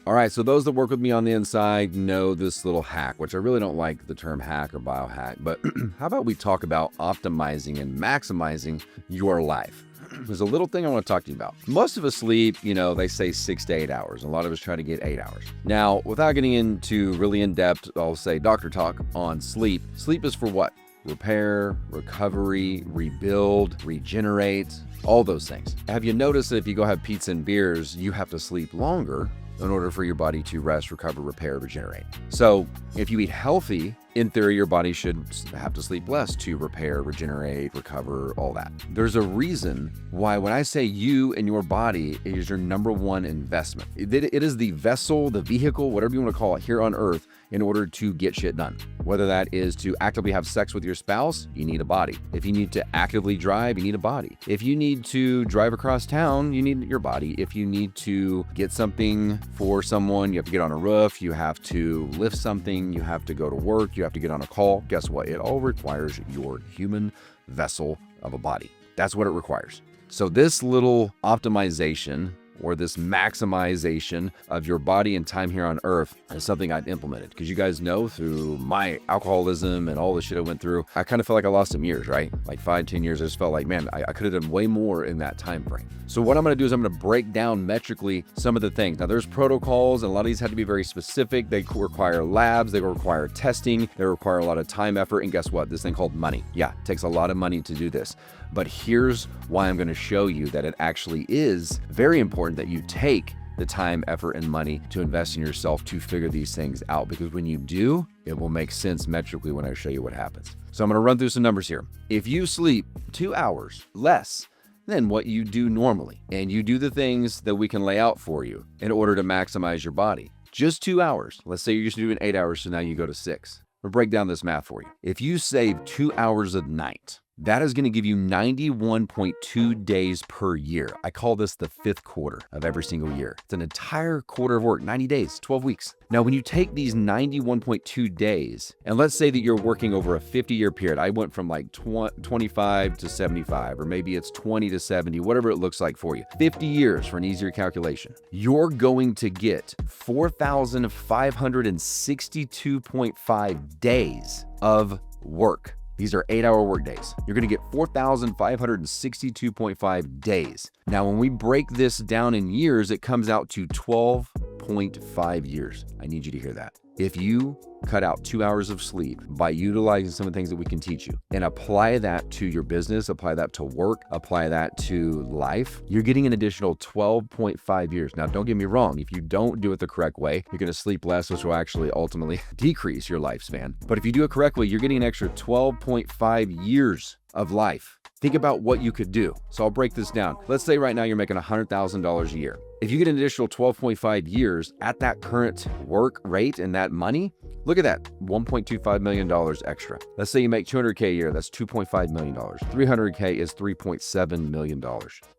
All right, so those that work with me on the inside know this little hack, which I really don't like the term hack or biohack, but how about we talk about optimizing and maximizing your life? There's a little thing I want to talk to you about. Most of us sleep, they say 6 to 8 hours. A lot of us try to get 8 hours. Now, without getting into really in-depth, I'll say doctor talk on sleep. Sleep is for what? Repair, recovery, rebuild, regenerate, all those things. Have you noticed that if you go have pizza and beers, you have to sleep longer in order for your body to rest, recover, repair, regenerate? So if you eat healthy, in theory, your body should have to sleep less to repair, regenerate, recover, all that. There's a reason why when I say you and your body is your number one investment. It is the vessel, the vehicle, whatever you want to call it, here on earth in order to get shit done. Whether that is to actively have sex with your spouse, you need a body. If you need to actively drive, you need a body. If you need to drive across town, you need your body. If you need to get something for someone, you have to get on a roof, you have to lift something, you have to go to work, you have to get on a call. Guess what? It all requires your human vessel of a body. That's what it requires. So this little optimization or this maximization of your body and time here on earth is something I've implemented, because you guys know through my alcoholism and all the shit I went through, I kind of felt like I lost some years, right? Like 5-10 years. I just felt like, man, I could have done way more in that time frame. So what I'm going to do is I'm going to break down metrically some of the things. Now there's protocols, and a lot of these have to be very specific. They require labs, they require testing, they require a lot of time, effort, and guess what? This thing called money. Yeah, it takes a lot of money to do this. But here's why I'm going to show you that it actually is very important that you take the time, effort, and money to invest in yourself to figure these things out. Because when you do, it will make sense metrically when I show you what happens. So I'm going to run through some numbers here. If you sleep 2 hours less than what you do normally, and you do the things that we can lay out for you in order to maximize your body, just 2 hours. Let's say you're used to doing 8 hours, so now you go to 6. We'll break down this math for you. If you save 2 hours a night, that is going to give you 91.2 days per year. I call this the 5th quarter of every single year. It's an entire quarter of work, 90 days, 12 weeks. Now, when you take these 91.2 days, and let's say that you're working over a 50-year period, I went from like 25 to 75, or maybe it's 20 to 70, whatever it looks like for you. 50 years for an easier calculation. You're going to get 4,562.5 days of work. These are 8-hour work days. You're going to get 4,562.5 days. Now, when we break this down in years, it comes out to 12.5 years. I need you to hear that. If you cut out 2 hours of sleep by utilizing some of the things that we can teach you and apply that to your business, apply that to work, apply that to life, you're getting an additional 12.5 years. Now, don't get me wrong. If you don't do it the correct way, you're going to sleep less, which will actually ultimately decrease your lifespan. But if you do it correctly, you're getting an extra 12.5 years of life. Think about what you could do. So I'll break this down. Let's say right now you're making $100,000 a year. If you get an additional 12.5 years at that current work rate and that money, look at that, $1.25 million extra. Let's say you make $200K a year, that's $2.5 million. $300K is $3.7 million.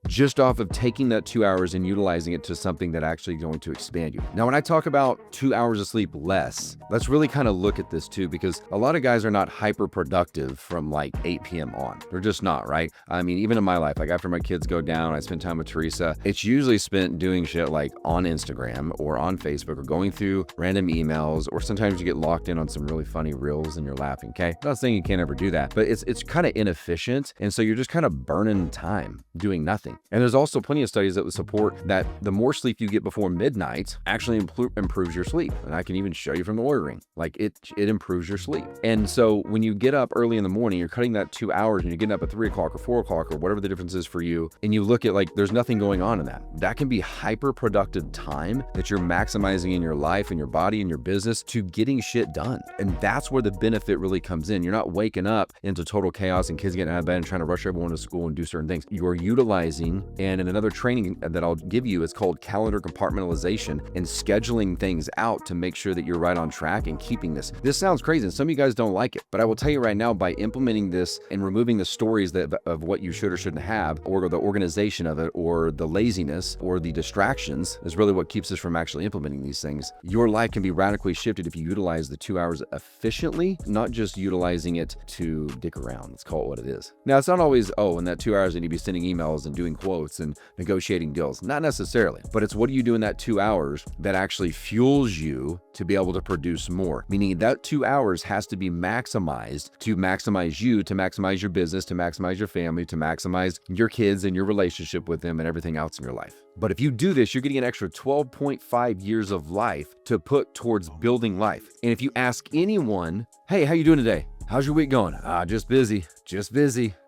Just off of taking that 2 hours and utilizing it to something that actually is going to expand you. Now, when I talk about 2 hours of sleep less, let's really kind of look at this too, because a lot of guys are not hyper productive from like 8 p.m. on. They're just not, right? I mean, even in my life, like after my kids go down, I spend time with Teresa. It's usually spent doing shit like on Instagram or on Facebook or going through random emails, or sometimes you get locked in on some really funny reels and you're laughing, okay? I'm not saying you can't ever do that, but it's kind of inefficient. And so you're just kind of burning time doing nothing. And there's also plenty of studies that would support that the more sleep you get before midnight actually improves your sleep. And I can even show you from the Oura Ring, like it improves your sleep. And so when you get up early in the morning, you're cutting that 2 hours and you're getting up at 3 o'clock or 4 o'clock or whatever the difference is for you. And you look at like, there's nothing going on in that. That can be hyper productive time that you're maximizing in your life and your body and your business to getting shit done. And that's where the benefit really comes in. You're not waking up into total chaos and kids getting out of bed and trying to rush everyone to school and do certain things. You are utilizing, and in another training that I'll give you, it's called calendar compartmentalization and scheduling things out to make sure that you're right on track and keeping this. This sounds crazy and some of you guys don't like it, but I will tell you right now, by implementing this and removing the stories of what you should or shouldn't have, or the organization of it, or the laziness, or the distractions is really what keeps us from actually implementing these things. Your life can be radically shifted if you utilize the 2 hours efficiently, not just utilizing it to dick around. Let's call it what it is. Now, it's not always, in that 2 hours, I need to be sending emails and doing quotes and negotiating deals. Not necessarily, but it's what do you do in that 2 hours that actually fuels you to be able to produce more? Meaning that 2 hours has to be maximized to maximize you, to maximize your business, to maximize your family, to maximize your kids and your relationship with them and everything else in your life. But if you do this, you're getting an extra 12.5 years of life to put towards building life. And if you ask anyone, hey, how you doing today? How's your week going? Just busy.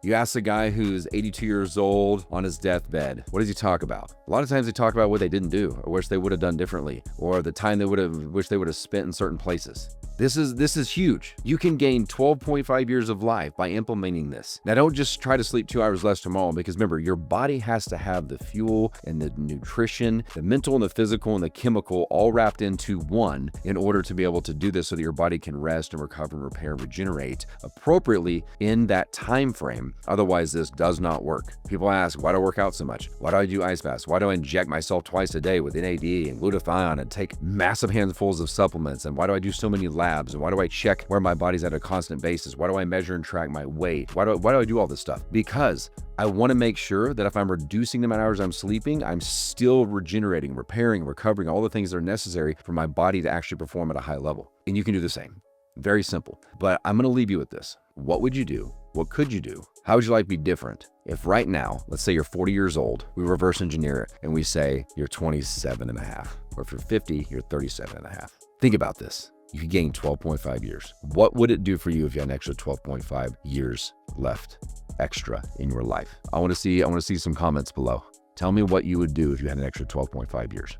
You ask a guy who's 82 years old on his deathbed, what does he talk about? A lot of times they talk about what they didn't do or wish they would have done differently, or the time they wish they would have spent in certain places. This is huge. You can gain 12.5 years of life by implementing this. Now, don't just try to sleep 2 hours less tomorrow, because remember, your body has to have the fuel and the nutrition, the mental and the physical and the chemical all wrapped into one in order to be able to do this so that your body can rest and recover and repair and regenerate appropriately in that time frame. Otherwise, this does not work. People ask, why do I work out so much? Why do I do ice baths? Why do I inject myself twice a day with NAD and glutathione and take massive handfuls of supplements? And why do I do so many labs? And why do I check where my body's at a constant basis? Why do I measure and track my weight? Why do I do all this stuff? Because I want to make sure that if I'm reducing the amount of hours I'm sleeping, I'm still regenerating, repairing, recovering, all the things that are necessary for my body to actually perform at a high level. And you can do the same. Very simple. But I'm going to leave you with this. What would you do? What could you do? How would your life be different if right now, let's say you're 40 years old, we reverse engineer it and we say you're 27 and a half, or if you're 50, you're 37 and a half. Think about this. You could gain 12.5 years. What would it do for you if you had an extra 12.5 years left extra in your life? I want to see some comments below. Tell me what you would do if you had an extra 12.5 years.